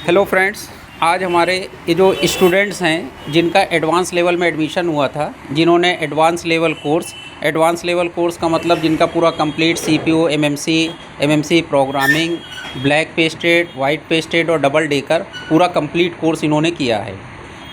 Hello friends, आज हमारे ये जो स्टूडेंट्स हैं जिनका एडवांस लेवल में एडमिशन हुआ था, जिन्होंने एडवांस लेवल कोर्स का मतलब जिनका पूरा complete CPU, MMC programming, black pasted, white pasted और डबल डेकर पूरा कंप्लीट कोर्स इन्होंने किया है।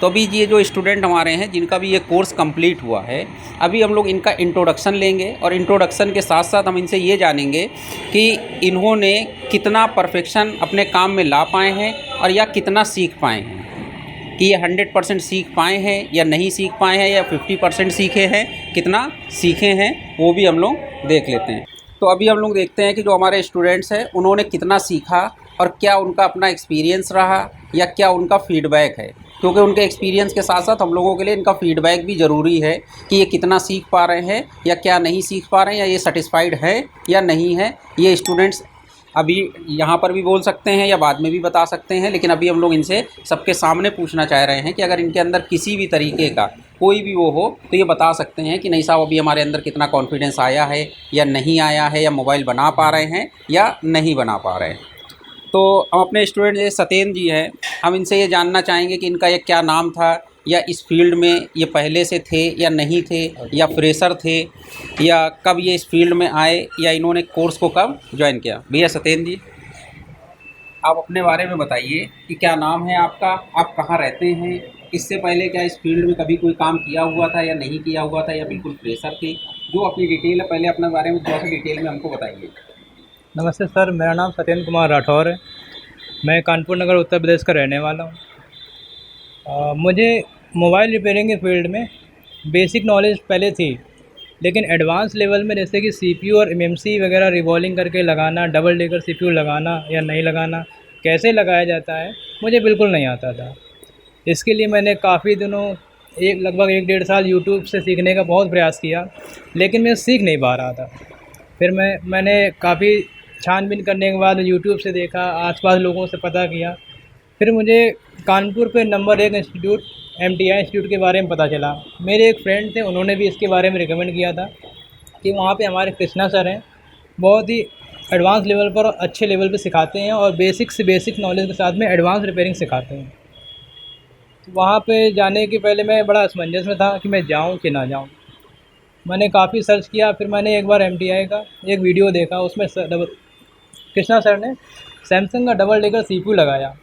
तो अभी ये जो स्टूडेंट हमारे हैं जिनका भी ये कोर्स कंप्लीट हुआ है, अभी हम लोग इनका इंट्रोडक्शन लेंगे और इंट्रोडक्शन के साथ साथ हम इनसे ये जानेंगे कि इन्होंने कितना परफेक्शन अपने काम में ला पाए हैं और या कितना सीख पाए हैं, कि ये 100% सीख पाए हैं या नहीं सीख पाए हैं या 50% सीखे हैं, कितना सीखे हैं वो भी हम लोग देख लेते हैं। तो अभी हम लोग देखते हैं कि जो हमारे स्टूडेंट्स हैं उन्होंने कितना सीखा और क्या उनका अपना एक्सपीरियंस रहा या क्या उनका फीडबैक है, क्योंकि उनके एक्सपीरियंस के साथ साथ हम लोगों के लिए इनका फीडबैक भी ज़रूरी है कि ये कितना सीख पा रहे हैं या क्या नहीं सीख पा रहे हैं, या ये सेटिस्फाइड है या नहीं है। ये स्टूडेंट्स अभी यहाँ पर भी बोल सकते हैं या बाद में भी बता सकते हैं, लेकिन अभी हम लोग इनसे सबके सामने पूछना चाह रहे हैं कि अगर इनके अंदर किसी भी तरीके का कोई भी वो हो तो ये बता सकते हैं कि नहीं साहब अभी हमारे अंदर कितना कॉन्फिडेंस आया है या नहीं आया है, या मोबाइल बना पा रहे हैं या नहीं बना पा रहे हैं। तो हम अपने स्टूडेंट ये सत्येंद्र जी हैं, हम इनसे ये जानना चाहेंगे कि इनका ये क्या नाम था, या इस फील्ड में ये पहले से थे या नहीं थे, या फ्रेशर थे, या कब ये इस फील्ड में आए, या इन्होंने कोर्स को कब ज्वाइन किया। भैया सत्येंद्र जी, आप अपने बारे में बताइए कि क्या नाम है आपका, आप कहाँ रहते हैं, इससे पहले क्या इस फील्ड में कभी कोई काम किया हुआ था या नहीं किया हुआ था, या बिल्कुल फ्रेशर थे। जो अपनी डिटेल है पहले अपने बारे में थोड़ा सा डिटेल में हमको बताइए। नमस्ते सर, मेरा नाम सत्येंद्र कुमार राठौर है। मैं कानपुर नगर उत्तर प्रदेश का रहने वाला हूँ। मुझे मोबाइल रिपेयरिंग के फील्ड में बेसिक नॉलेज पहले थी, लेकिन एडवांस लेवल में जैसे कि सीपीयू और एमएमसी वगैरह रिवॉल्विंग करके लगाना, डबल डेकर सीपीयू लगाना या नहीं लगाना, कैसे लगाया जाता है, मुझे बिल्कुल नहीं आता था। इसके लिए मैंने काफ़ी दिनों लगभग 1-1.5 साल यूट्यूब से सीखने का बहुत प्रयास किया, लेकिन मैं सीख नहीं पा रहा था। फिर मैंने काफ़ी छानबीन करने के बाद यूट्यूब से देखा, आसपास लोगों से पता किया। फिर मुझे कानपुर पे नंबर 1 इंस्टीट्यूट एमटीआई इंस्टीट्यूट के बारे में पता चला। मेरे एक फ्रेंड थे, उन्होंने भी इसके बारे में रिकमेंड किया था कि वहाँ पे हमारे कृष्णा सर हैं, बहुत ही एडवांस लेवल पर और अच्छे लेवल पे सिखाते हैं और बेसिक से बेसिक नॉलेज के साथ में एडवांस रिपेयरिंग सिखाते हैं। तो वहाँ पे जाने के पहले मैं बड़ा असमंजस में था कि मैं जाऊँ कि ना जाऊँ। मैंने काफ़ी सर्च किया, फिर मैंने एक बार एमटीआई का एक वीडियो देखा, उसमें कृष्णा सर ने सैमसंग का डबल डेकर सीपीयू लगाया,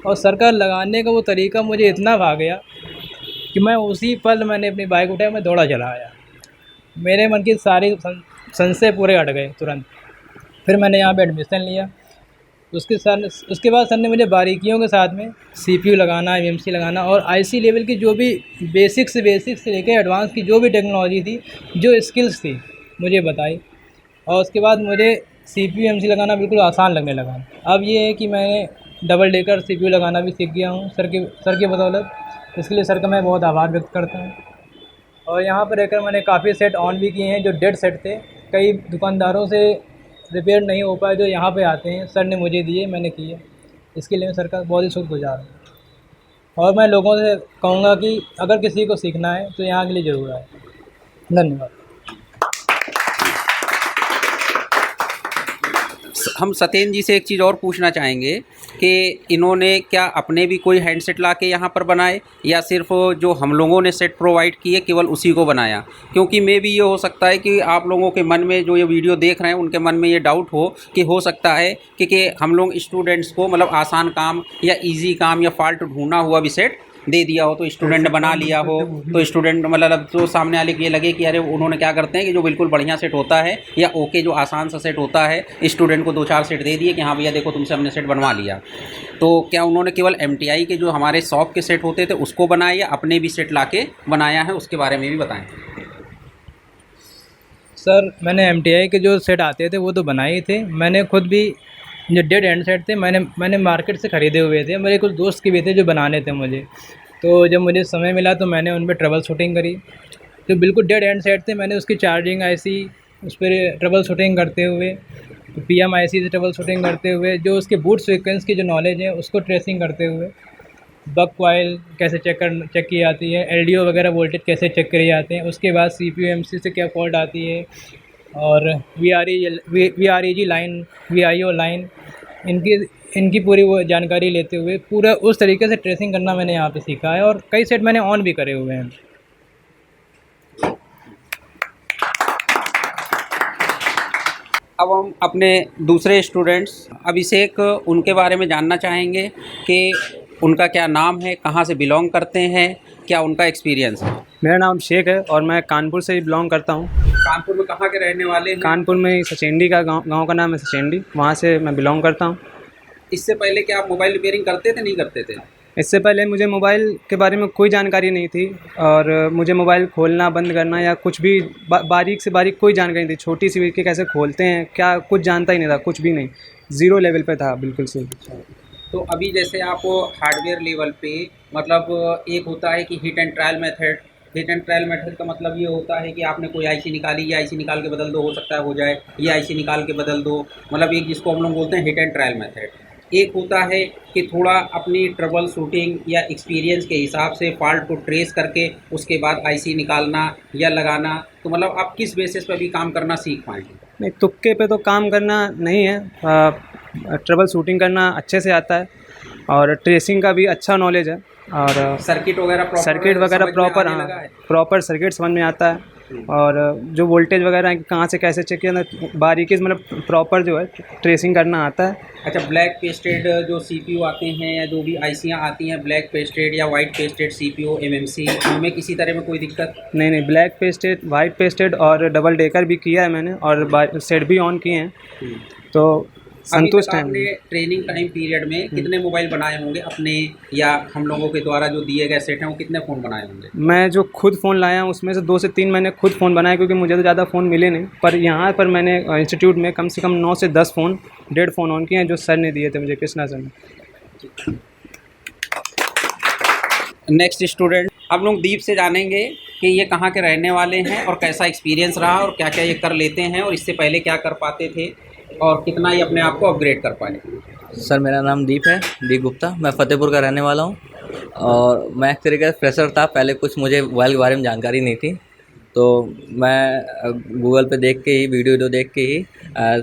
और सर का लगाने का वो तरीका मुझे इतना भा गया कि मैं उसी पल मैंने अपनी बाइक उठाई, मैं दौड़ा चला आया। मेरे मन की सारी संशय पूरे हट गए तुरंत। फिर मैंने यहाँ पे एडमिशन लिया। उसके बाद सर ने मुझे बारीकियों के साथ में सीपीयू लगाना, एमएमसी लगाना और आईसी लेवल की जो भी बेसिक से लेकर एडवांस की जो भी टेक्नोलॉजी थी, जो स्किल्स थी, मुझे बताई। और उसके बाद मुझे सीपीयू एमएमसी लगाना बिल्कुल आसान लगने लगा। अब ये है कि मैंने डबल डेकर सीपीयू लगाना भी सीख गया हूँ सर के बदौलत। इसके लिए सर का मैं बहुत आभार व्यक्त करता हूँ। और यहाँ पर रहकर मैंने काफ़ी सेट ऑन भी किए हैं जो डेड सेट थे। कई दुकानदारों से रिपेयर नहीं हो पाए जो यहाँ पे आते हैं, सर ने मुझे दिए, मैंने किए। इसके लिए मैं सर का बहुत ही शुक्रगुजार हूँ। और मैं लोगों से कहूँगा कि अगर किसी को सीखना है तो यहाँ के लिए ज़रूर आए। धन्यवाद। हम सत्येंद्र जी से एक चीज़ और पूछना चाहेंगे कि इन्होंने क्या अपने भी कोई हैंडसेट लाके यहाँ पर बनाए, या सिर्फ जो हम लोगों ने सेट प्रोवाइड किए केवल उसी को बनाया। क्योंकि मे भी ये हो सकता है कि आप लोगों के मन में जो ये वीडियो देख रहे हैं उनके मन में ये डाउट हो कि हो सकता है कि हम लोग स्टूडेंट्स को मतलब आसान काम या ईजी काम या फॉल्ट ढूंढना हुआ भी सेट दे दिया हो, तो स्टूडेंट बना लिया हो, तो स्टूडेंट मतलब जो सामने वाले को ये लगे कि अरे उन्होंने क्या करते हैं कि जो बिल्कुल बढ़िया सेट होता है या ओके जो आसान सा सेट होता है, स्टूडेंट को 2-4 सेट दे दिए कि हाँ भैया देखो तुमसे हमने सेट बनवा लिया। तो क्या उन्होंने केवल एमटीआई के जो हमारे शॉप के सेट होते थे उसको बनाया, या अपने भी सेट ला के बनाया है, उसके बारे में भी बताएँ। सर, मैंने एमटीआई के जो सेट आते थे वो तो बनाए ही थे। मैंने खुद भी जो डेड हैंड सेट थे मैंने मार्केट से ख़रीदे हुए थे। मेरे कुछ दोस्त के भी थे जो बनाने थे मुझे। तो जब मुझे समय मिला तो मैंने उन पर ट्रबल शूटिंग करी। जो बिल्कुल डेड हैंड सेट थे मैंने उसकी चार्जिंग आईसी उस पर ट्रबल शूटिंग करते हुए, पीएम आईसी से ट्रबल शूटिंग करते हुए, जो उसके बूट सीक्वेंस की जो नॉलेज है उसको ट्रेसिंग करते हुए, बक कॉइल कैसे चेक की जाती है, एलडीओ वगैरह वोल्टेज कैसे चेक करे जाते हैं, उसके बाद सीपीयू एमसी से क्या फॉल्ट आती है, और वीआरईजी लाइन, वीआईओ लाइन, इनकी इनकी पूरी वो जानकारी लेते हुए पूरा उस तरीके से ट्रेसिंग करना मैंने यहाँ पे सीखा है, और कई सेट मैंने ऑन भी करे हुए हैं। अब हम अपने दूसरे स्टूडेंट्स अभिषेक उनके बारे में जानना चाहेंगे कि उनका क्या नाम है, कहाँ से बिलोंग करते हैं, क्या उनका एक्सपीरियंस है। मेरा नाम शेख है और मैं कानपुर से ही बिलोंग करता हूँ। कानपुर में कहाँ के रहने वाले हैं? कानपुर में सचेंडी का गांव का नाम है सचेंडी, वहाँ से मैं बिलोंग करता हूँ। इससे पहले क्या आप मोबाइल रिपेयरिंग करते थे, नहीं करते थे? इससे पहले मुझे मोबाइल के बारे में कोई जानकारी नहीं थी, और मुझे मोबाइल खोलना बंद करना या कुछ भी बारीक से बारीक कोई जानकारी नहीं थी। छोटी सी विकेट कैसे खोलते हैं क्या कुछ जानता ही नहीं था, कुछ भी नहीं, ज़ीरो लेवल पे था बिल्कुल से। तो अभी जैसे आप हार्डवेयर लेवल पे, मतलब एक होता है कि hit and trial method. Hit and trial method का मतलब ये होता है कि आपने कोई आईसी निकाली, ये आईसी निकाल के बदल दो, हो सकता है हो जाए, ये आईसी निकाल के बदल दो, मतलब एक जिसको हम लोग बोलते हैं हिट एंड ट्रायल मेथड। एक होता है कि थोड़ा अपनी ट्रबल शूटिंग या एक्सपीरियंस के हिसाब से फॉल्ट को ट्रेस करके उसके बाद आईसी निकालना या लगाना। तो मतलब आप किस बेसिस पर भी काम करना सीख पाएंगे? नहीं, तुक्के पे तो काम करना नहीं है, ट्रबल शूटिंग करना अच्छे से आता है, और ट्रेसिंग का भी अच्छा नॉलेज है, और सर्किट वगैरह प्रॉपर, हाँ प्रॉपर सर्किट समझ में आता है, और जो वोल्टेज वगैरह है कहाँ से कैसे चेक किया, बारीकी से मतलब प्रॉपर जो है ट्रेसिंग करना आता है। अच्छा, ब्लैक पेस्टेड जो सीपीयू आते हैं या जो भी आईसियाँ आती हैं, ब्लैक पेस्टेड या वाइट पेस्टेड सीपीयू एमएमसी, उनमें किसी तरह में कोई दिक्कत? नहीं, ब्लैक पेस्टेड, वाइट पेस्टेड और डबल डेकर भी किया है मैंने, और सेट भी ऑन किए हैं, तो संतुष्ट हैं। आपने ट्रेनिंग टाइम पीरियड में कितने मोबाइल बनाए होंगे अपने, या हम लोगों के द्वारा जो दिए गए सेट हैं वो कितने फ़ोन बनाए होंगे? मैं जो खुद फ़ोन लाया हूँ उसमें से 2 से 3 मैंने खुद फ़ोन बनाए, क्योंकि मुझे तो ज़्यादा फ़ोन मिले नहीं, पर यहाँ पर मैंने इंस्टीट्यूट में कम से कम 9 से 10 फ़ोन, 1.5 फ़ोन ऑन किए हैं, जो सर ने दिए थे मुझे, कृष्णा सर ने। नेक्स्ट स्टूडेंट हम लोग दीप से जानेंगे कि ये कहाँ के रहने वाले हैं और कैसा एक्सपीरियंस रहा और क्या क्या ये कर लेते हैं और इससे पहले क्या कर पाते थे और कितना ये अपने आप को अपग्रेड कर पाए। सर मेरा नाम दीप है, दीप गुप्ता। मैं फ़तेहपुर का रहने वाला हूँ और मैं एक तरीके से फ्रेशर था। पहले कुछ मुझे मोबाइल के बारे में जानकारी नहीं थी, तो मैं गूगल पे देख के ही, वीडियो देख के ही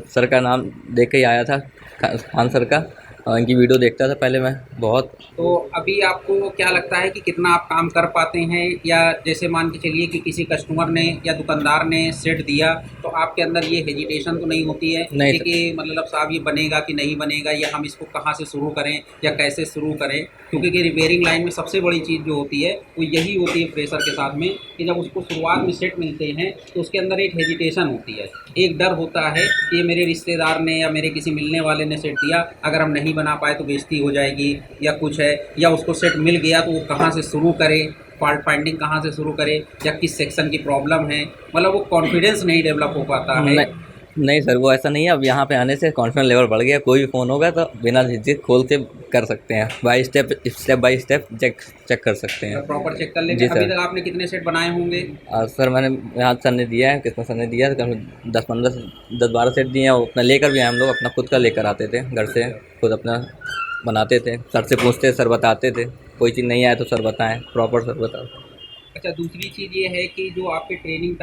सर का नाम देख के ही आया था, खान सर का। इनकी वीडियो देखता था पहले मैं बहुत। तो अभी आपको क्या लगता है कि कितना आप काम कर पाते हैं, या जैसे मान के चलिए कि किसी कस्टमर ने या दुकानदार ने सेट दिया तो आपके अंदर ये हेजिटेशन तो नहीं होती है नहीं कि मतलब साहब ये बनेगा कि नहीं बनेगा, या हम इसको कहाँ से शुरू करें या कैसे शुरू करें? क्योंकि रिपेयरिंग लाइन में सबसे बड़ी चीज़ जो होती है वो यही होती है फ्रेशर के साथ में, कि जब उसको शुरुआत में सेट मिलते हैं तो उसके अंदर एक हेजिटेशन होती है, एक डर होता है कि ये मेरे रिश्तेदार ने या मेरे किसी मिलने वाले ने सेट दिया, अगर हम नहीं बना पाए तो बेइज्जती हो जाएगी या कुछ है, या उसको सेट मिल गया तो वो कहाँ से शुरू करे, फॉल्ट फाइंडिंग कहाँ से शुरू करे, या किस सेक्शन की प्रॉब्लम है, मतलब वो कॉन्फिडेंस नहीं डेवलप हो पाता है। नहीं सर, वो ऐसा नहीं है। अब यहाँ पे आने से कॉन्फिडेंस लेवल बढ़ गया। कोई भी फ़ोन होगा तो बिना झिझक खोल के कर सकते हैं, स्टेप बाय स्टेप चेक कर सकते हैं, प्रॉपर चेक कर लेंगे। अभी तक आपने कितने सेट बनाए होंगे? सर मैंने यहाँ सर ने दिया है, कृष्णा सर ने दिया है, 10-12 सेट दिए हैं। वो अपना लेकर भी आए, हम लोग अपना खुद का लेकर आते थे घर से, खुद अपना बनाते थे, सर से पूछते, सर बताते थे, कोई चीज़ नहीं आए तो सर बताएं, प्रॉपर सर बताओ। अच्छा, दूसरी चीज़ ये है कि जो आपके ट्रेनिंग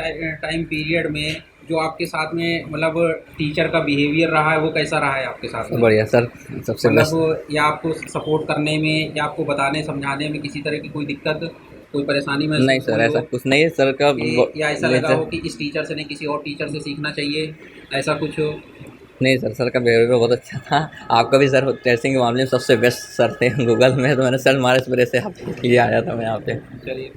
टाइम पीरियड में जो आपके साथ में मतलब टीचर का बिहेवियर रहा है वो कैसा रहा है आपके साथ में? बढ़िया सर, सबसे बेस्ट। मतलब या आपको सपोर्ट करने में या आपको बताने समझाने में किसी तरह की कोई दिक्कत, कोई परेशानी में? नहीं सर, ऐसा कुछ नहीं है सर का। या ऐसा लगा हो कि इस टीचर से नहीं किसी और टीचर से सीखना चाहिए, ऐसा कुछ हो? नहीं सर, सर का बिहेवियर बहुत अच्छा था। आपका भी सर टेस्टिंग के मामले में सबसे बेस्ट सर थे गूगल में, तो मैंने सर हमारे इस वजह से आपके लिए आया था मैं यहाँ पे। चलिए।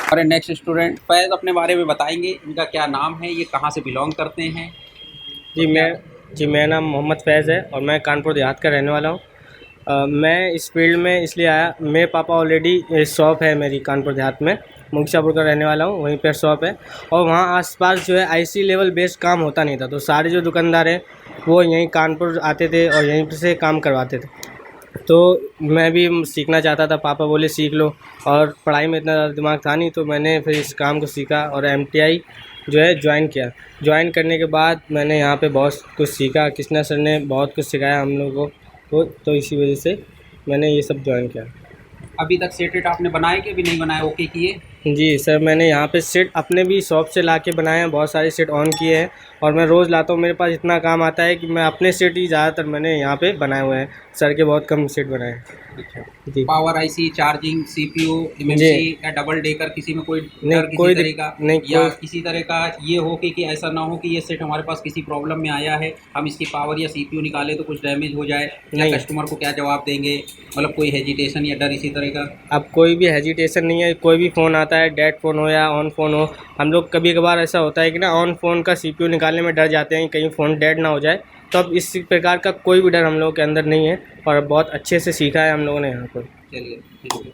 हमारे नेक्स्ट स्टूडेंट फैज़ अपने बारे में बताएंगे, इनका क्या नाम है, ये कहाँ से बिलोंग करते हैं? जी मेरा नाम मोहम्मद फैज़ है और मैं कानपुर देहात का रहने वाला हूँ। मैं इस फील्ड में इसलिए आया, मेरे पापा ऑलरेडी शॉप है मेरी कानपुर देहात में, मुक्तिशाहपुर का रहने वाला हूँ, वहीं पर शॉप है, और वहाँ आसपास जो है आईसी लेवल बेस्ड काम होता नहीं था, तो सारे जो दुकानदार हैं वो यहीं कानपुर आते थे और यहीं से काम करवाते थे। तो मैं भी सीखना चाहता था, पापा बोले सीख लो, और पढ़ाई में इतना ज़्यादा दिमाग था नहीं, तो मैंने फिर इस काम को सीखा और MTI जो है ज्वाइन किया। ज्वाइन करने के बाद मैंने यहाँ पे बहुत कुछ सीखा, कृष्णा सर ने बहुत कुछ सिखाया हम लोगों को, तो इसी वजह से मैंने ये सब ज्वाइन किया। अभी तक सेट आपने बनाए कि अभी नहीं बनाए, ओके किए? जी सर, मैंने यहाँ पे सेट अपने भी शॉप से लाके बनाए हैं, बहुत सारे सेट ऑन किए हैं और मैं रोज़ लाता हूँ। मेरे पास इतना काम आता है कि मैं अपने सेट ही ज़्यादातर मैंने यहाँ पे बनाए हुए हैं, सर के बहुत कम सेट बनाए हैं। जी power IC, charging, CPU, eMMC जी। या डबल डेकर, किसी में कोई नहीं, डर किसी कोई तरह का, नहीं, या कोई किसी तरह का ये हो कि ऐसा ना हो कि ये सेट हमारे पास किसी प्रॉब्लम में आया है, हम इसकी पावर या सीपीयू निकालें तो कुछ डैमेज हो जाए, या नहीं। कस्टमर को क्या जवाब देंगे, मतलब कोई हेजिटेशन या डर इसी तरह का? अब कोई भी हेजिटेशन नहीं है। कोई भी फ़ोन आता है, डेड फ़ोन हो या ऑन फ़ोन हो, हम लोग कभी कभार ऐसा होता है कि ना ऑन फ़ोन का सीपीयू निकालने में डर जाते हैं, कहीं फ़ोन डेड ना हो जाए। तो अब इस प्रकार का कोई भी डर हम लोगों के अंदर नहीं है और बहुत अच्छे से सीखा है हम लोगों ने यहाँ पर। चलिए ठीक है।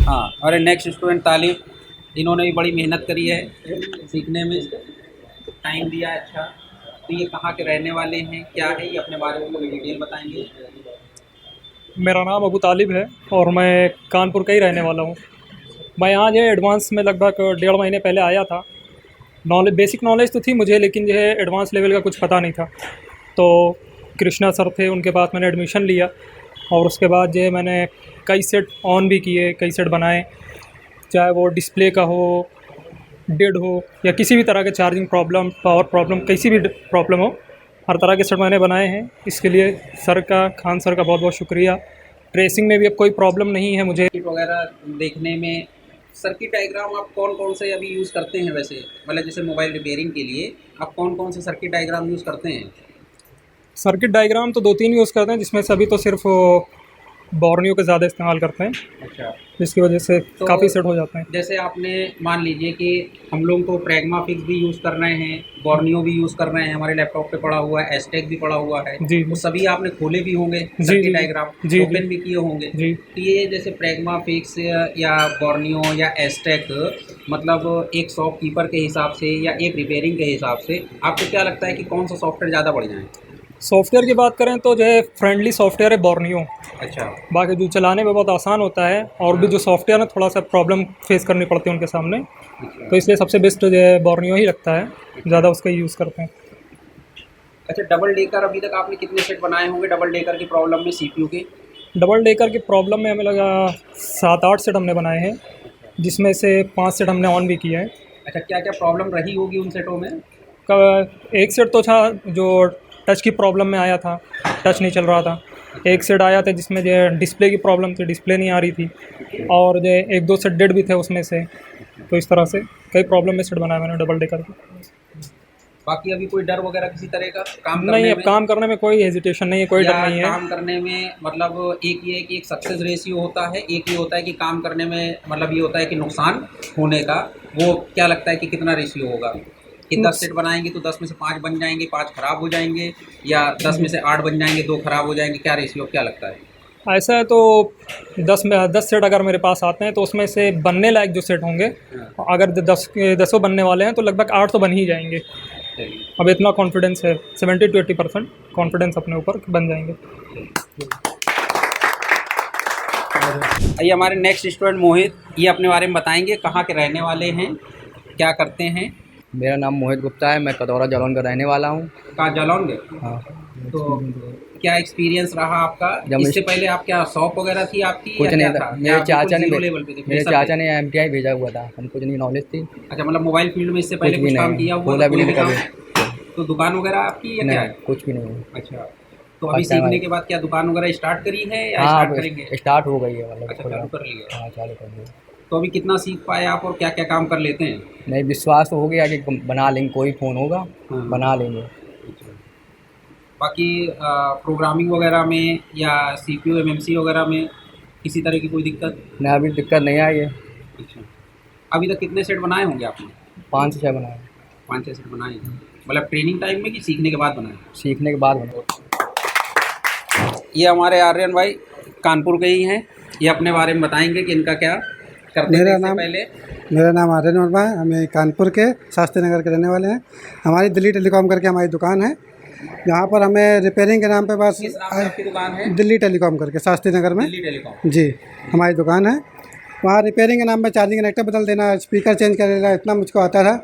हाँ, और नेक्स्ट स्टूडेंट तालिब, इन्होंने भी बड़ी मेहनत करी है सीखने में, टाइम दिया है। अच्छा, तो ये कहाँ के रहने वाले हैं, क्या है ये, अपने बारे में थोड़ी डिटेल बताएंगे? मेरा नाम अबू तालिब है और मैं कानपुर का ही रहने वाला हूँ। मैं यहाँ जो है एडवांस में लगभग 1.5 महीने पहले आया था। बेसिक नॉलेज तो थी मुझे, लेकिन जो है एडवांस लेवल का कुछ पता नहीं था। तो कृष्णा सर थे, उनके पास मैंने एडमिशन लिया और उसके बाद जो है मैंने कई सेट ऑन भी किए, कई सेट बनाए, चाहे वो डिस्प्ले का हो, डेड हो, या किसी भी तरह के चार्जिंग प्रॉब्लम, पावर प्रॉब्लम, किसी भी प्रॉब्लम हो, हर तरह के सेट मैंने बनाए हैं। इसके लिए सर का, खान सर का बहुत बहुत शुक्रिया। ट्रेसिंग में भी अब कोई प्रॉब्लम नहीं है मुझे। सर्किट वगैरह देखने में, सर्किट डायग्राम आप कौन कौन से अभी यूज़ करते हैं वैसे, मतलब जैसे मोबाइल रिपेयरिंग के लिए आप कौन कौन से सर्किट डायग्राम यूज़ करते हैं? सर्किट डायग्राम तो 2-3 यूज़ करते हैं, जिसमें से अभी तो सिर्फ बोर्नियो के ज़्यादा इस्तेमाल करते हैं, अच्छा, जिसकी वजह से तो काफ़ी सेट हो जाते हैं। जैसे आपने मान लीजिए कि हम लोग तो प्रैग्मा फिक्स भी यूज़ कर रहे हैं, बोर्नियो भी यूज़ कर रहे हैं, हमारे लैपटॉप पे पड़ा हुआ है, एस्टेक भी पड़ा हुआ है, जी तो सभी आपने खोले भी होंगे जी सर्किट डायग्राम, जी ओपन भी किए होंगे। जी। तो ये जैसे प्रैग्मा फिक्स या बोर्नियो या एस्टेक, मतलब एक शॉपकीपर के हिसाब से या एक रिपेयरिंग के हिसाब से आपको क्या लगता है कि कौन सा सॉफ्टवेयर ज़्यादा बढ़िया है? सॉफ्टवेयर की बात करें तो जो है फ्रेंडली सॉफ्टवेयर है बोर्नियो। अच्छा, बाकी जो चलाने में बहुत आसान होता है, और भी जो सॉफ्टवेयर है थोड़ा सा प्रॉब्लम फेस करनी पड़ती है उनके सामने, तो इसलिए सबसे बेस्ट जो है बोर्नियो ही लगता है, ज़्यादा उसका यूज़ करते हैं। अच्छा, डबल डेकर अभी तक आपने कितने सेट बनाए होंगे डबल डेकर की प्रॉब्लम में सीपीयू के? डबल डेकर की प्रॉब्लम में हमें लगा 7-8 सेट हमने बनाए हैं, जिसमें से 5 सेट हमने ऑन भी किए हैं। अच्छा, क्या क्या प्रॉब्लम रही होगी उन सेटों में? एक सेट तो था जो टच की प्रॉब्लम में आया था, टच नहीं चल रहा था। एक सेट आया था जिसमें जो है डिस्प्ले की प्रॉब्लम थी, डिस्प्ले नहीं आ रही थी, और जो है 1-2 सेट डेड भी थे उसमें से। तो इस तरह से कई प्रॉब्लम में सेट बनाया मैंने डबल डेकर की। बाकी अभी कोई डर वगैरह किसी तरह का काम करने नहीं, अब में? काम करने में कोई हेजिटेशन नहीं है, कोई या डर नहीं है। काम करने में मतलब एक ये है कि एक सक्सेस रेशियो होता है, एक ये होता है कि काम करने में मतलब ये होता है कि नुकसान होने का, वो क्या लगता है कि कितना रेशियो होगा कि 10 सेट बनाएंगे तो 10 में से 5 बन जाएंगे, 5 खराब हो जाएंगे, या 10 में से 8 बन जाएंगे, 2 खराब हो जाएंगे, क्या रेशियो क्या लगता है? ऐसा है तो 10 सेट अगर मेरे पास आते हैं तो उसमें से बनने लायक जो सेट होंगे, अगर 10 बनने वाले हैं तो लगभग 8 तो बन ही जाएंगे। अब इतना कॉन्फिडेंस है, 70 to 80% कॉन्फिडेंस अपने ऊपर बन जाएंगे। ये हमारे नेक्स्ट स्टूडेंट मोहित, ये अपने बारे में बताएंगे, कहाँ के रहने वाले हैं, क्या करते हैं? मेरा नाम मोहित गुप्ता है, मैं कटौरा जालौन का रहने वाला हूँ। कहाँ, जालौन के? हाँ। तो क्या एक्सपीरियंस रहा आपका? जब इससे पहले आप क्या शॉप वगैरह थी आपकी, कुछ या नहीं क्या था, था? मेरे या चाचा बिल्कुल ने जीरो लेवल पे थे, मेरे फ्रेशर चाचा थे? ने MTI भेजा हुआ था, हम कुछ नहीं नॉलेज थी, अच्छा, मतलब मोबाइल फील्ड में इससे पहले कुछ भी कुछ काम नहीं, किया हुआ बोला था, भी कोई नहीं भी काम? कभी। तो दुकान वगैरह आपकी या क्या नहीं, है? कुछ भी नहीं। अच्छा, तो अभी अच्छा सीखने भाई। के बाद क्या दुकान वगैरह स्टार्ट करी है या हाँ, स्टार्ट अब करेंगे? स्टार्ट हो गई है, मतलब अच्छा, थोड़ा। चालू कर लिया। हाँ, चालू कर दिया। तो अभी कितना सीख पाए आप और क्या क्या काम कर लेते हैं? नहीं, विश्वास तो हो गया कि बना लेंगे, कोई फ़ोन होगा हाँ। बना लेंगे। बाकी प्रोग्रामिंग वगैरह में या सीपीयू एमएमसी वगैरह में किसी तरह की कोई दिक्कत? नहीं, अभी दिक्कत नहीं आई है। अच्छा, अभी तक कितने सेट बनाए होंगे आपने? 5 से 6 बनाए, 5-6 सेट बनाए हैं। मतलब ट्रेनिंग टाइम में कि सीखने के बाद बनाए? सीखने के बाद बनाए। ये हमारे आर्यन भाई कानपुर के ही हैं, ये अपने बारे में बताएंगे कि इनका क्या करते थे इससे पहले। मेरा नाम आर्यन वर्मा है, हमें कानपुर के शास्त्री नगर के रहने वाले हैं। हमारी दिल्ली टेलीकॉम करके हमारी दुकान है, जहाँ पर हमें रिपेयरिंग के नाम पे बस किस आपकी दुकान है? दिल्ली टेलीकॉम करके शास्त्री नगर में। दिल्ली टेलीकॉम। जी, हमारी दुकान है। वहाँ रिपेयरिंग के नाम पे चार्जिंग कनेक्टर बदल देना, स्पीकर चेंज कर देना, इतना मुझको आता था,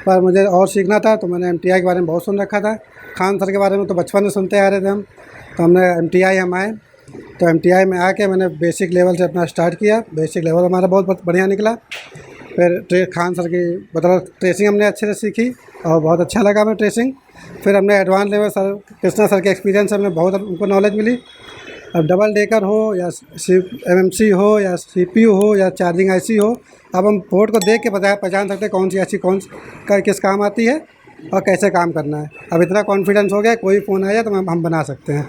पर मुझे और सीखना था तो मैंने MTI के बारे में बहुत सुन रखा था। खान सर के बारे में तो बचपन में सुनते आ रहे थे हम, तो हमने MTI हम आए, तो MTI में आके मैंने बेसिक लेवल से अपना स्टार्ट किया। बेसिक लेवल हमारा बहुत बढ़िया निकला। फिर खान सर की बदौलत ट्रेसिंग हमने अच्छे से सीखी और बहुत अच्छा लगा हमें ट्रेसिंग। फिर हमने advance level sir Krishna sir के एक्सपीरियंस से हमें बहुत उनको नॉलेज मिली। अब डबल डेकर हो या MMC हो या CPU हो या चार्जिंग IC हो, अब हम बोर्ड को देख के पहचान सकते हैं कौन सी IC किस काम आती है और कैसे काम करना है। अब इतना कॉन्फिडेंस हो गया, कोई फ़ोन आया तो हम बना सकते हैं।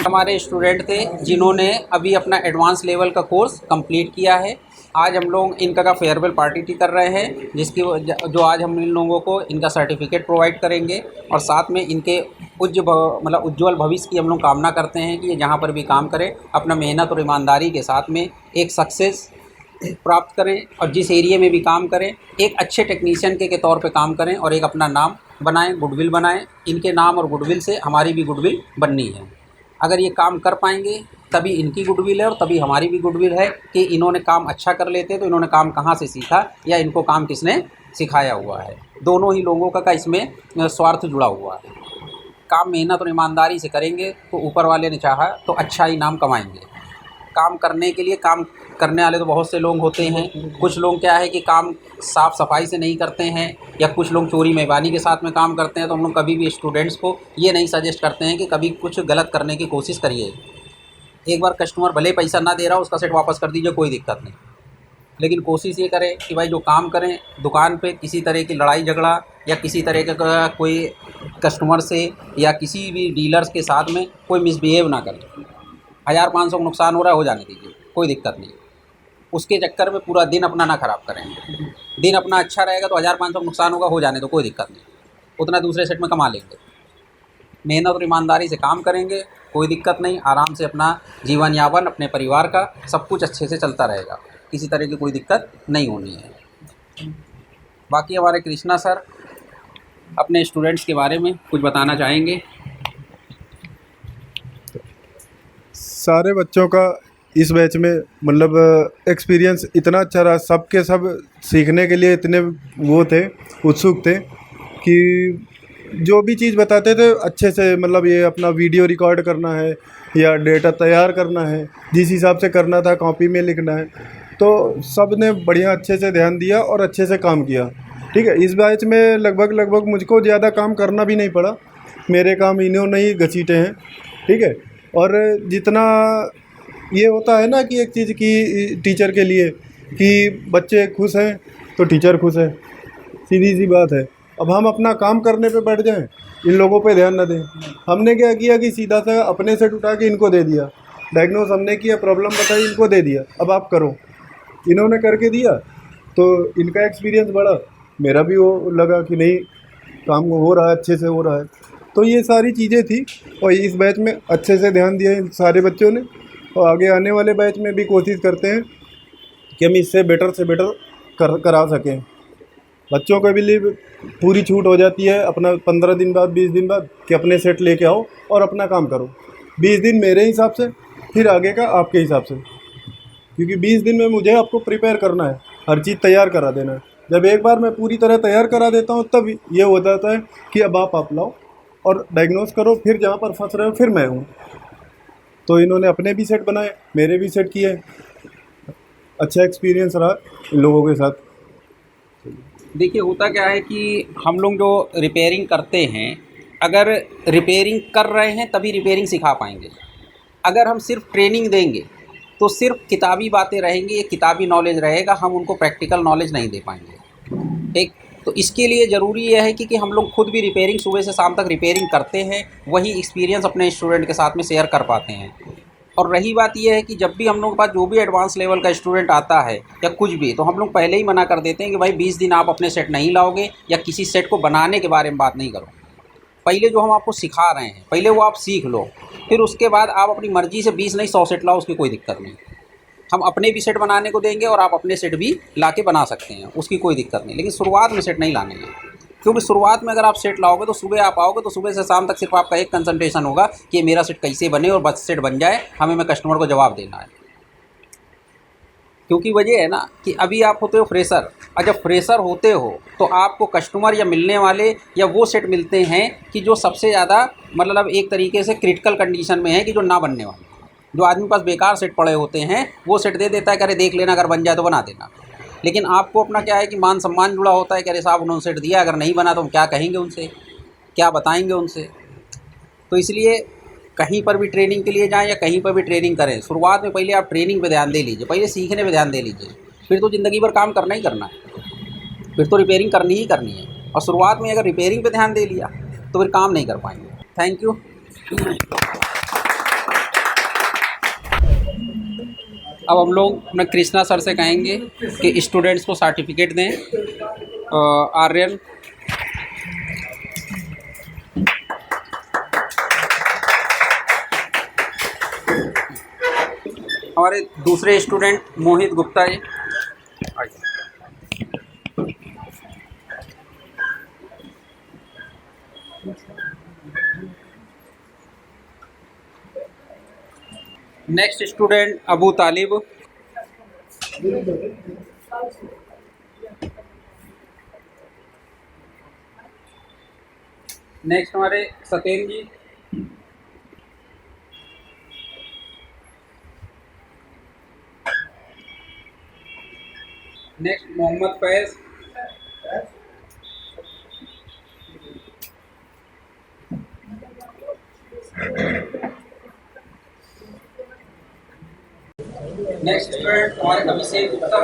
हमारे स्टूडेंट थे जिन्होंने अभी अपना एडवांस लेवल का कोर्स कंप्लीट किया है। आज हम लोग इनका फेयरवेल पार्टी कर रहे हैं, जिसकी जो आज हम इन लोगों को इनका सर्टिफिकेट प्रोवाइड करेंगे और साथ में इनके उज्ज्वल भविष्य की हम लोग कामना करते हैं कि ये जहाँ पर भी काम करें अपना मेहनत और ईमानदारी के साथ में एक सक्सेस प्राप्त करें और जिस एरिया में भी काम करें एक अच्छे टेक्नीशियन के तौर पे काम करें और एक अपना नाम बनाएं, गुडविल बनाएं। इनके नाम और गुडविल से हमारी भी गुडविल बननी है। अगर ये काम कर पाएंगे तभी इनकी गुडविल है और तभी हमारी भी गुडविल है कि इन्होंने काम अच्छा कर लेते तो इन्होंने काम कहाँ से सीखा या इनको काम किसने सिखाया हुआ है। दोनों ही लोगों का इसमें स्वार्थ जुड़ा हुआ है। काम मेहनत और ईमानदारी से करेंगे तो ऊपर वाले ने चाहा तो अच्छा इनाम कमाएंगे। काम करने के लिए काम करने वाले तो बहुत से लोग होते हैं। कुछ लोग क्या है कि काम साफ़ सफाई से नहीं करते हैं या कुछ लोग चोरी मेहरबानी के साथ में काम करते हैं। तो हम लोग कभी भी स्टूडेंट्स को ये नहीं सजेस्ट करते हैं कि कभी कुछ गलत करने की कोशिश करिए। एक बार कस्टमर भले पैसा ना दे रहा हो उसका सेट वापस कर दीजिए, कोई दिक्कत नहीं, लेकिन कोशिश ये करें कि भाई जो काम करें दुकान पे किसी तरह की लड़ाई झगड़ा या किसी तरह का कोई कस्टमर से या किसी भी डीलर्स के साथ में कोई मिसबिहेव ना करें। 1500 का नुकसान हो रहा है, हो जाने दीजिए, कोई दिक्कत नहीं। उसके चक्कर में पूरा दिन अपना ना ख़राब करें। दिन अपना अच्छा रहेगा तो 1500 का नुकसान होगा, हो जाने तो कोई दिक्कत नहीं, उतना दूसरे सेट में कमा लेंगे। मेहनत और ईमानदारी से काम करेंगे, कोई दिक्कत नहीं, आराम से अपना जीवन यापन अपने परिवार का सब कुछ अच्छे से चलता रहेगा, किसी तरह की कोई दिक्कत नहीं होनी है। बाकी हमारे कृष्णा सर अपने स्टूडेंट्स के बारे में कुछ बताना चाहेंगे। सारे बच्चों का इस बैच में मतलब एक्सपीरियंस इतना अच्छा रहा। सबके सब सीखने के लिए इतने वो थे, उत्सुक थे कि जो भी चीज़ बताते थे अच्छे से, मतलब ये अपना वीडियो रिकॉर्ड करना है या डेटा तैयार करना है, जिस हिसाब से करना था कॉपी में लिखना है, तो सब ने बढ़िया अच्छे से ध्यान दिया और अच्छे से काम किया। ठीक है, इस बैच में लगभग मुझको ज़्यादा काम करना भी नहीं पड़ा, मेरे काम इन्होंने ही घसीटे हैं। ठीक है, और जितना ये होता है ना कि एक चीज़ की टीचर के लिए कि बच्चे खुश हैं तो टीचर खुश है, सीधी सी बात है। अब हम अपना काम करने पे बैठ जाएं, इन लोगों पे ध्यान न दें। हमने क्या किया कि सीधा सा अपने सेट उठा के इनको दे दिया, डायग्नोस हमने किया, प्रॉब्लम बताई, इनको दे दिया, अब आप करो। इन्होंने करके दिया तो इनका एक्सपीरियंस बढ़ा, मेरा भी वो लगा कि नहीं काम हो रहा है, अच्छे से हो रहा है। तो ये सारी चीज़ें थी और इस बैच में अच्छे से ध्यान दिया इन सारे बच्चों ने, और आगे आने वाले बैच में भी कोशिश करते हैं कि हम इससे बेटर से बेटर करा सकें। बच्चों को भी लिए पूरी छूट हो जाती है अपना 15 दिन बाद 20 दिन बाद कि अपने सेट लेके आओ और अपना काम करो। 20 दिन मेरे हिसाब से, फिर आगे का आपके हिसाब से, क्योंकि 20 दिन में मुझे आपको प्रिपेयर करना है, हर चीज़ तैयार करा देना है। जब एक बार मैं पूरी तरह तैयार करा देता हूँ तब ये हो जाता है कि अब आप लाओ और डायग्नोस करो, फिर जहाँ पर फंस रहे हो फिर मैं हूँ। तो इन्होंने अपने भी सेट बनाए, मेरे भी सेट किए, अच्छा एक्सपीरियंस रहा इन लोगों के साथ। देखिए होता क्या है कि हम लोग जो रिपेयरिंग करते हैं, अगर रिपेयरिंग कर रहे हैं तभी रिपेयरिंग सिखा पाएंगे। अगर हम सिर्फ ट्रेनिंग देंगे तो सिर्फ किताबी बातें रहेंगी, एक किताबी नॉलेज रहेगा, हम उनको प्रैक्टिकल नॉलेज नहीं दे पाएंगे। ठीक, तो इसके लिए ज़रूरी यह है कि हम लोग खुद भी रिपेयरिंग सुबह से शाम तक रिपेयरिंग करते हैं, वही एक्सपीरियंस अपने स्टूडेंट के साथ में शेयर कर पाते हैं। और रही बात यह है कि जब भी हम लोग के पास जो भी एडवांस लेवल का स्टूडेंट आता है या कुछ भी, तो हम लोग पहले ही मना कर देते हैं कि भाई 20 दिन आप अपने सेट नहीं लाओगे या किसी सेट को बनाने के बारे में बात नहीं करो। पहले जो हम आपको सिखा रहे हैं पहले वो आप सीख लो, फिर उसके बाद आप अपनी मर्ज़ी से 20 नहीं 100 सेट लाओ, उसकी कोई दिक्कत नहीं। हम अपने भी सेट बनाने को देंगे और आप अपने सेट भी ला के बना सकते हैं, उसकी कोई दिक्कत नहीं। लेकिन शुरुआत में सेट नहीं लाने हैं, क्योंकि शुरुआत में अगर आप सेट लाओगे तो सुबह आप आओगे तो सुबह से शाम तक सिर्फ आपका एक कंसंट्रेशन होगा कि ये मेरा सेट कैसे बने और बस सेट बन जाए, हमें मैं कस्टमर को जवाब देना है। क्योंकि वजह है ना कि अभी आप होते हो फ्रेशर, और जब फ्रेशर होते हो तो आपको कस्टमर या मिलने वाले या वो सेट मिलते हैं कि जो सबसे ज़्यादा मतलब एक तरीके से क्रिटिकल कंडीशन में है कि जो ना बनने वाले। जो आदमी पास बेकार सेट पड़े होते हैं वो सेट दे देता है, कह रहे देख लेना, अगर बन जाए तो बना देना। लेकिन आपको अपना क्या है कि मान सम्मान जुड़ा होता है, कह रहे साहब उन्होंने सेट दिया, अगर नहीं बना तो हम क्या कहेंगे उनसे, क्या बताएंगे उनसे। तो इसलिए कहीं पर भी ट्रेनिंग के लिए जाएं या कहीं पर भी ट्रेनिंग करें, शुरुआत में पहले आप ट्रेनिंग पे ध्यान दे लीजिए, पहले सीखने पे ध्यान दे लीजिए, फिर तो ज़िंदगी भर काम करना ही करना है, फिर तो रिपेयरिंग करनी ही करनी है। और शुरुआत में अगर रिपेयरिंग पे ध्यान दे लिया तो फिर काम नहीं कर पाएंगे। Thank you. अब हम लोग अपने कृष्णा सर से कहेंगे कि स्टूडेंट्स को सर्टिफिकेट दें। आर्यन, हमारे दूसरे student Mohit Gupta ji. Next student Abu Talib. Next हमारे Saten ji. Next Mohammad Faiz. Next student हमारे अभिषेक गुप्ता।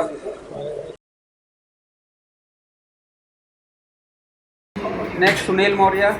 नेक्स्ट सुनील मौर्य।